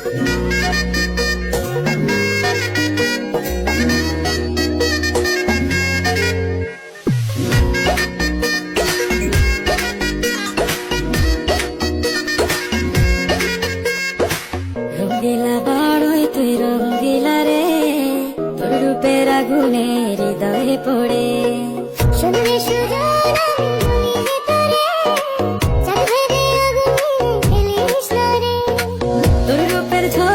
রঙ্গিলা বড়ই তুই রঙ্গিলা রে, তোর রূপের আগুনে হৃদয়ে পড়ে। শুনলে সুজন আমি তোরে, চাঁদের আগুনে খেলিস না রে। তোর রূপের ঝড়